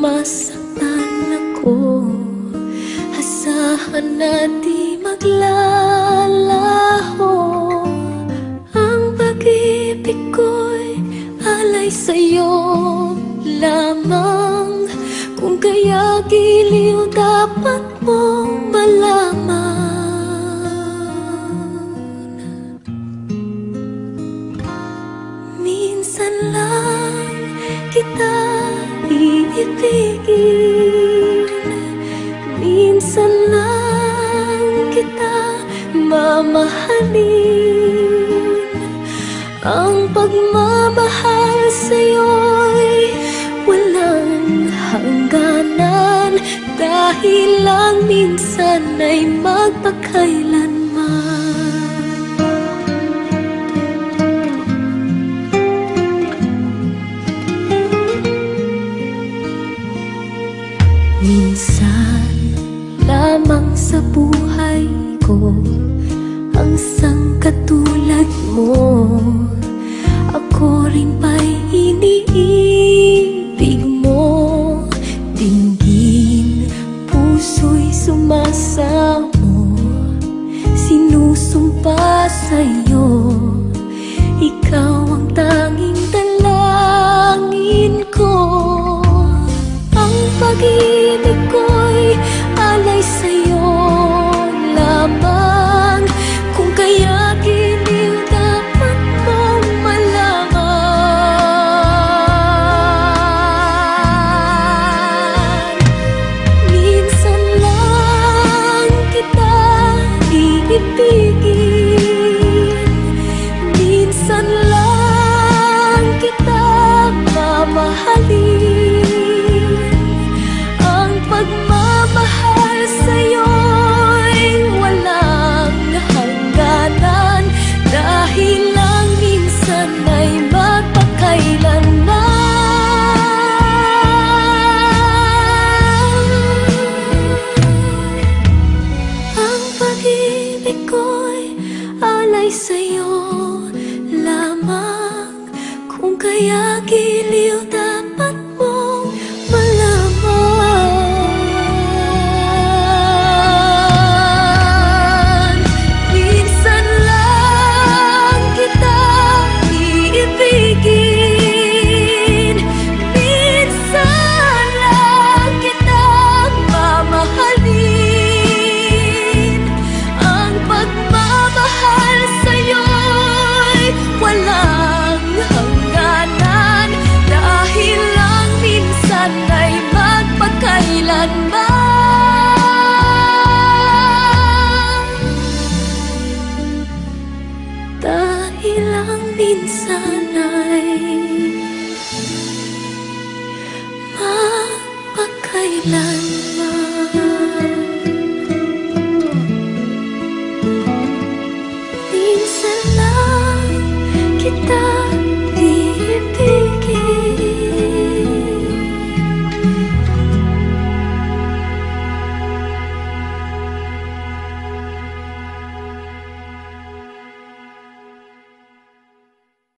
masaktan ako, asahan na di maglalaho. Ang pag-ibig ko'y alay sa'yo lamang, kung kaya giliw dapat mong malaman. Minsan lang kita iibigin, minsan lang kita mamahalin. Ang pagmamahal sa'yo'y walang hangganan, dahil lang minsan ay magpakailanman. Minsan lamang sa buhay ko ang isang katulad mo, ako rin ba'y iniibig mo? Dinggin, puso'y sumasamo, sinusumpa sa'yo, ikaw ang tanging dalangin ko. Ang pag-ibig ko'y alay sa'yo lamang, kung kaya giliw dapat mong malaman. Minsan lang kita iibigin, minsan lang kita mamahalin. Pagmamahal sa'yo'y walang hangganan, dahil lang minsan ay magpakailanman. Ang pag-ibig ko'y alay sa'yo lamang, kung kaya giliw dapat mong malaman. Dahil lang minsan ay magpakailanman.